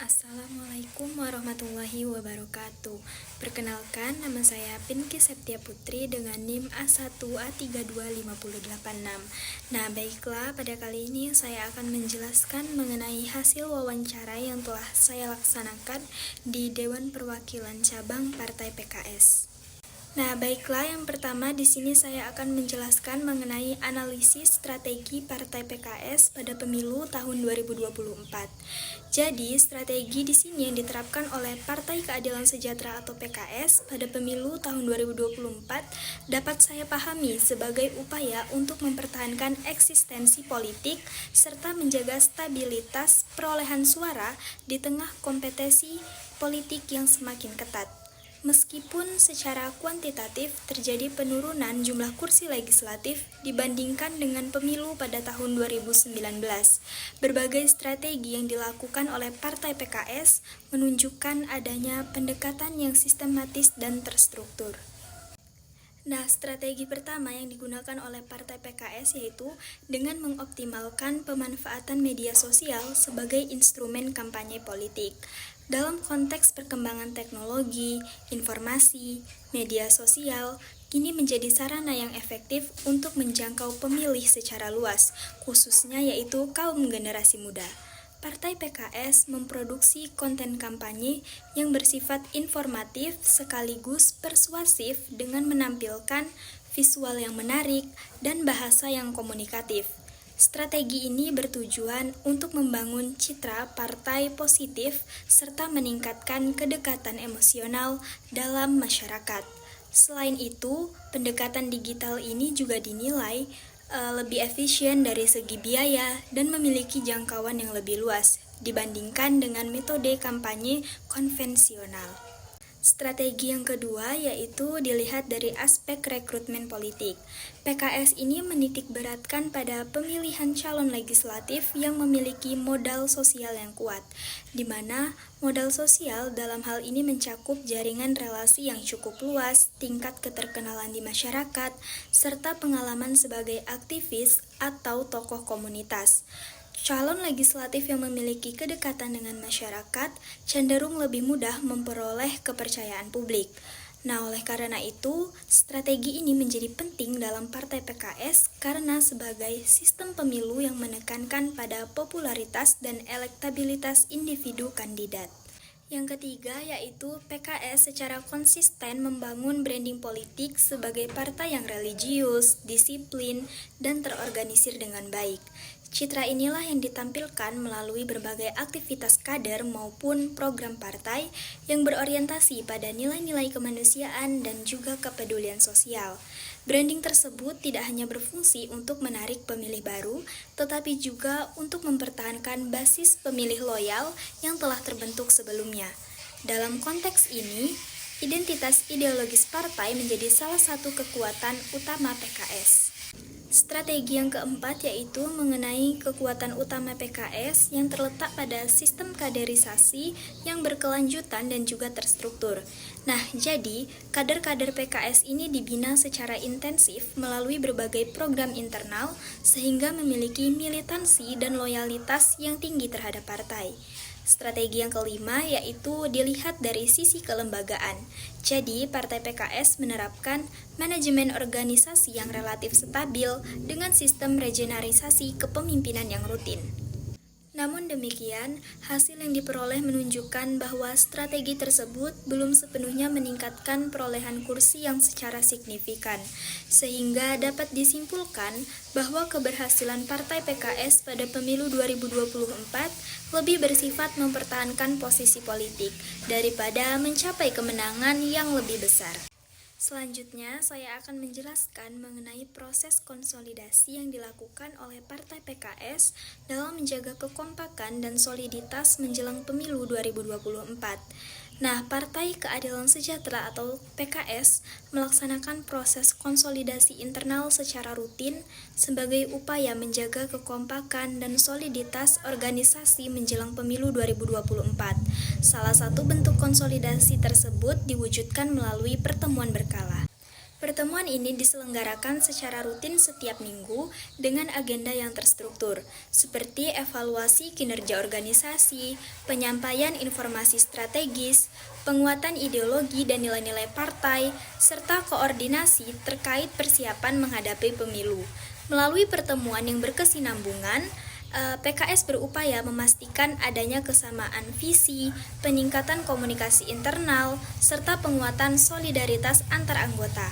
Assalamualaikum warahmatullahi wabarakatuh. Perkenalkan, nama saya Pinky Septia Putri dengan NIM A1A32586. Nah, baiklah, pada kali ini saya akan menjelaskan mengenai hasil wawancara yang telah saya laksanakan di Dewan Perwakilan Cabang Partai PKS. Nah, baiklah, yang pertama di sini saya akan menjelaskan mengenai analisis strategi Partai PKS pada pemilu tahun 2024. Jadi, strategi di sini yang diterapkan oleh Partai Keadilan Sejahtera atau PKS pada pemilu tahun 2024 dapat saya pahami sebagai upaya untuk mempertahankan eksistensi politik serta menjaga stabilitas perolehan suara di tengah kompetisi politik yang semakin ketat. Meskipun secara kuantitatif terjadi penurunan jumlah kursi legislatif dibandingkan dengan pemilu pada tahun 2019, berbagai strategi yang dilakukan oleh Partai PKS menunjukkan adanya pendekatan yang sistematis dan terstruktur. Nah, strategi pertama yang digunakan oleh Partai PKS yaitu dengan mengoptimalkan pemanfaatan media sosial sebagai instrumen kampanye politik. Dalam konteks perkembangan teknologi, informasi, media sosial, kini menjadi sarana yang efektif untuk menjangkau pemilih secara luas, khususnya yaitu kaum generasi muda. Partai PKS memproduksi konten kampanye yang bersifat informatif sekaligus persuasif dengan menampilkan visual yang menarik dan bahasa yang komunikatif. Strategi ini bertujuan untuk membangun citra partai positif serta meningkatkan kedekatan emosional dalam masyarakat. Selain itu, pendekatan digital ini juga dinilai lebih efisien dari segi biaya dan memiliki jangkauan yang lebih luas dibandingkan dengan metode kampanye konvensional. Strategi yang kedua yaitu dilihat dari aspek rekrutmen politik. PKS ini menitik beratkan pada pemilihan calon legislatif yang memiliki modal sosial yang kuat, di mana modal sosial dalam hal ini mencakup jaringan relasi yang cukup luas, tingkat keterkenalan di masyarakat, serta pengalaman sebagai aktivis atau tokoh komunitas. Calon legislatif yang memiliki kedekatan dengan masyarakat cenderung lebih mudah memperoleh kepercayaan publik. Nah, oleh karena itu, strategi ini menjadi penting dalam Partai PKS karena sebagai sistem pemilu yang menekankan pada popularitas dan elektabilitas individu kandidat. Yang ketiga yaitu PKS secara konsisten membangun branding politik sebagai partai yang religius, disiplin, dan terorganisir dengan baik. Citra inilah yang ditampilkan melalui berbagai aktivitas kader maupun program partai yang berorientasi pada nilai-nilai kemanusiaan dan juga kepedulian sosial. Branding tersebut tidak hanya berfungsi untuk menarik pemilih baru, tetapi juga untuk mempertahankan basis pemilih loyal yang telah terbentuk sebelumnya. Dalam konteks ini, identitas ideologis partai menjadi salah satu kekuatan utama PKS. Strategi yang keempat yaitu mengenai kekuatan utama PKS yang terletak pada sistem kaderisasi yang berkelanjutan dan juga terstruktur. Nah, jadi kader-kader PKS ini dibina secara intensif melalui berbagai program internal sehingga memiliki militansi dan loyalitas yang tinggi terhadap partai. Strategi yang kelima yaitu dilihat dari sisi kelembagaan. Jadi, Partai PKS menerapkan manajemen organisasi yang relatif stabil dengan sistem regeneralisasi kepemimpinan yang rutin. Namun demikian, hasil yang diperoleh menunjukkan bahwa strategi tersebut belum sepenuhnya meningkatkan perolehan kursi yang secara signifikan, sehingga dapat disimpulkan bahwa keberhasilan Partai PKS pada pemilu 2024 lebih bersifat mempertahankan posisi politik daripada mencapai kemenangan yang lebih besar. Selanjutnya, saya akan menjelaskan mengenai proses konsolidasi yang dilakukan oleh Partai PKS dalam menjaga kekompakan dan soliditas menjelang pemilu 2024. Nah, Partai Keadilan Sejahtera atau PKS melaksanakan proses konsolidasi internal secara rutin sebagai upaya menjaga kekompakan dan soliditas organisasi menjelang pemilu 2024. Salah satu bentuk konsolidasi tersebut diwujudkan melalui pertemuan berkala. Pertemuan ini diselenggarakan secara rutin setiap minggu dengan agenda yang terstruktur, seperti evaluasi kinerja organisasi, penyampaian informasi strategis, penguatan ideologi dan nilai-nilai partai, serta koordinasi terkait persiapan menghadapi pemilu. Melalui pertemuan yang berkesinambungan, PKS berupaya memastikan adanya kesamaan visi, peningkatan komunikasi internal, serta penguatan solidaritas antar anggota.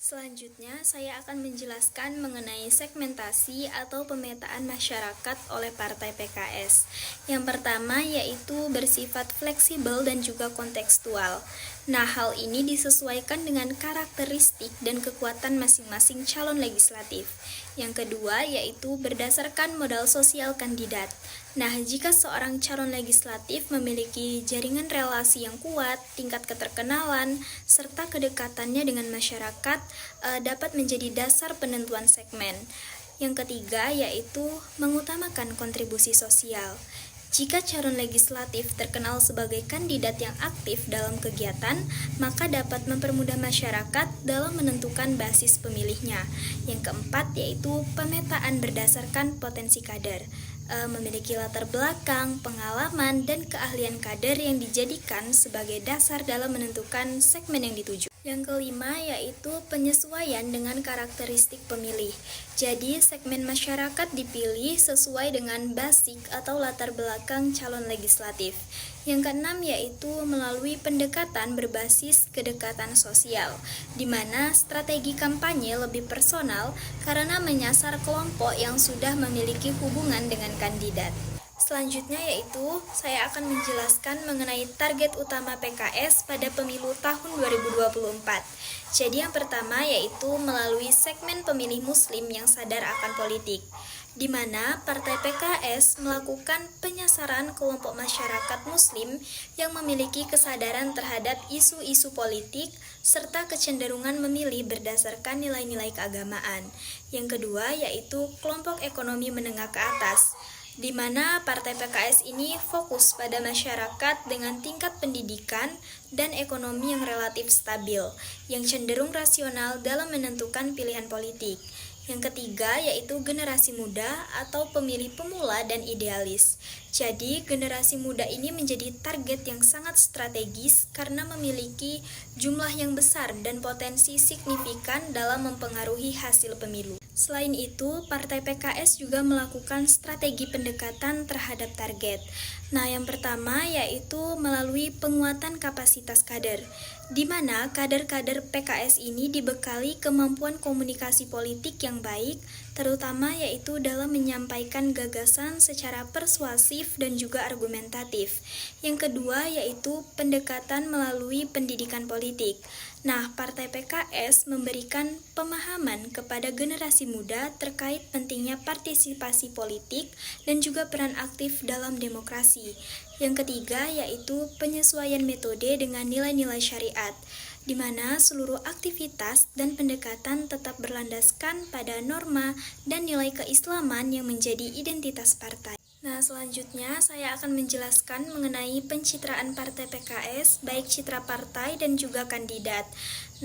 Selanjutnya, saya akan menjelaskan mengenai segmentasi atau pemetaan masyarakat oleh Partai PKS. Yang pertama yaitu bersifat fleksibel dan juga kontekstual. Nah, hal ini disesuaikan dengan karakteristik dan kekuatan masing-masing calon legislatif. Yang kedua yaitu berdasarkan modal sosial kandidat. Nah, jika seorang calon legislatif memiliki jaringan relasi yang kuat, tingkat keterkenalan, serta kedekatannya dengan masyarakat dapat menjadi dasar penentuan segmen. Yang ketiga yaitu mengutamakan kontribusi sosial. Jika calon legislatif terkenal sebagai kandidat yang aktif dalam kegiatan, maka dapat mempermudah masyarakat dalam menentukan basis pemilihnya. Yang keempat yaitu pemetaan berdasarkan potensi kader. Memiliki latar belakang, pengalaman, dan keahlian kader yang dijadikan sebagai dasar dalam menentukan segmen yang dituju. Yang kelima yaitu penyesuaian dengan karakteristik pemilih. Jadi, segmen masyarakat dipilih sesuai dengan basic atau latar belakang calon legislatif. Yang keenam yaitu melalui pendekatan berbasis kedekatan sosial, di mana strategi kampanye lebih personal karena menyasar kelompok yang sudah memiliki hubungan dengan kandidat. Selanjutnya yaitu saya akan menjelaskan mengenai target utama PKS pada pemilu tahun 2024. Jadi yang pertama yaitu melalui segmen pemilih muslim yang sadar akan politik, di mana Partai PKS melakukan penyasaran kelompok masyarakat muslim yang memiliki kesadaran terhadap isu-isu politik serta kecenderungan memilih berdasarkan nilai-nilai keagamaan. Yang kedua yaitu kelompok ekonomi menengah ke atas, di mana Partai PKS ini fokus pada masyarakat dengan tingkat pendidikan dan ekonomi yang relatif stabil, yang cenderung rasional dalam menentukan pilihan politik. Yang ketiga yaitu generasi muda atau pemilih pemula dan idealis. Jadi, generasi muda ini menjadi target yang sangat strategis karena memiliki jumlah yang besar dan potensi signifikan dalam mempengaruhi hasil pemilu. Selain itu, Partai PKS juga melakukan strategi pendekatan terhadap target. Nah, yang pertama yaitu melalui penguatan kapasitas kader, di mana kader-kader PKS ini dibekali kemampuan komunikasi politik yang baik, terutama yaitu dalam menyampaikan gagasan secara persuasif dan juga argumentatif. Yang kedua yaitu pendekatan melalui pendidikan politik. Nah, Partai PKS memberikan pemahaman kepada generasi muda terkait pentingnya partisipasi politik dan juga peran aktif dalam demokrasi. Yang ketiga yaitu penyesuaian metode dengan nilai-nilai syariat, di mana seluruh aktivitas dan pendekatan tetap berlandaskan pada norma dan nilai keislaman yang menjadi identitas partai. Nah, selanjutnya saya akan menjelaskan mengenai pencitraan Partai PKS, baik citra partai dan juga kandidat.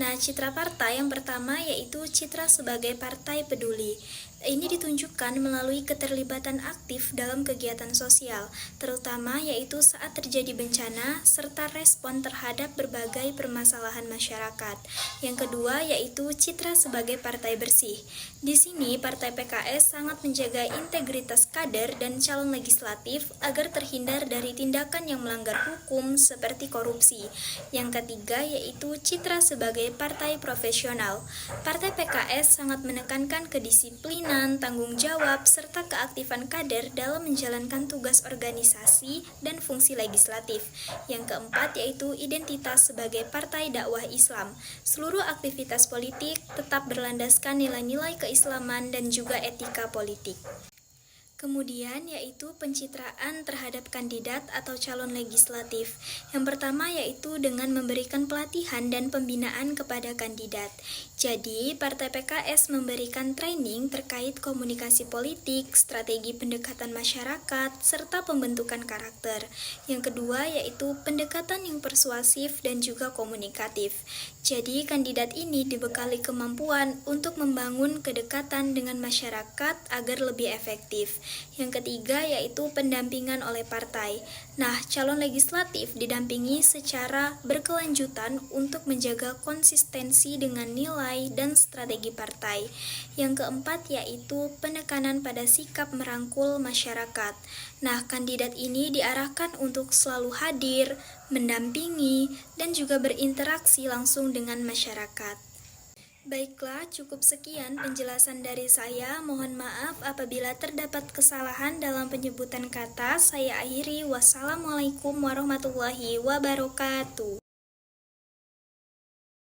Nah, citra partai yang pertama yaitu citra sebagai partai peduli. Ini ditunjukkan melalui keterlibatan aktif dalam kegiatan sosial, terutama yaitu saat terjadi bencana serta respon terhadap berbagai permasalahan masyarakat. Yang kedua yaitu citra sebagai partai bersih. Di sini Partai PKS sangat menjaga integritas kader dan calon legislatif agar terhindar dari tindakan yang melanggar hukum seperti korupsi. Yang ketiga yaitu citra sebagai partai profesional. Partai PKS sangat menekankan kedisiplinan, tanggung jawab, serta keaktifan kader dalam menjalankan tugas organisasi dan fungsi legislatif. Yang keempat yaitu identitas sebagai partai dakwah Islam. Seluruh aktivitas politik tetap berlandaskan nilai-nilai keislaman dan juga etika politik. Kemudian yaitu pencitraan terhadap kandidat atau calon legislatif. Yang pertama yaitu dengan memberikan pelatihan dan pembinaan kepada kandidat. Jadi, Partai PKS memberikan training terkait komunikasi politik, strategi pendekatan masyarakat, serta pembentukan karakter. Yang kedua yaitu pendekatan yang persuasif dan juga komunikatif. Jadi, kandidat ini dibekali kemampuan untuk membangun kedekatan dengan masyarakat agar lebih efektif. Yang ketiga yaitu pendampingan oleh partai. Nah, calon legislatif didampingi secara berkelanjutan untuk menjaga konsistensi dengan nilai dan strategi partai. Yang keempat yaitu penekanan pada sikap merangkul masyarakat. Nah, kandidat ini diarahkan untuk selalu hadir, mendampingi, dan juga berinteraksi langsung dengan masyarakat. Baiklah, cukup sekian penjelasan dari saya. Mohon maaf apabila terdapat kesalahan dalam penyebutan kata. Saya akhiri. Wassalamualaikum warahmatullahi wabarakatuh.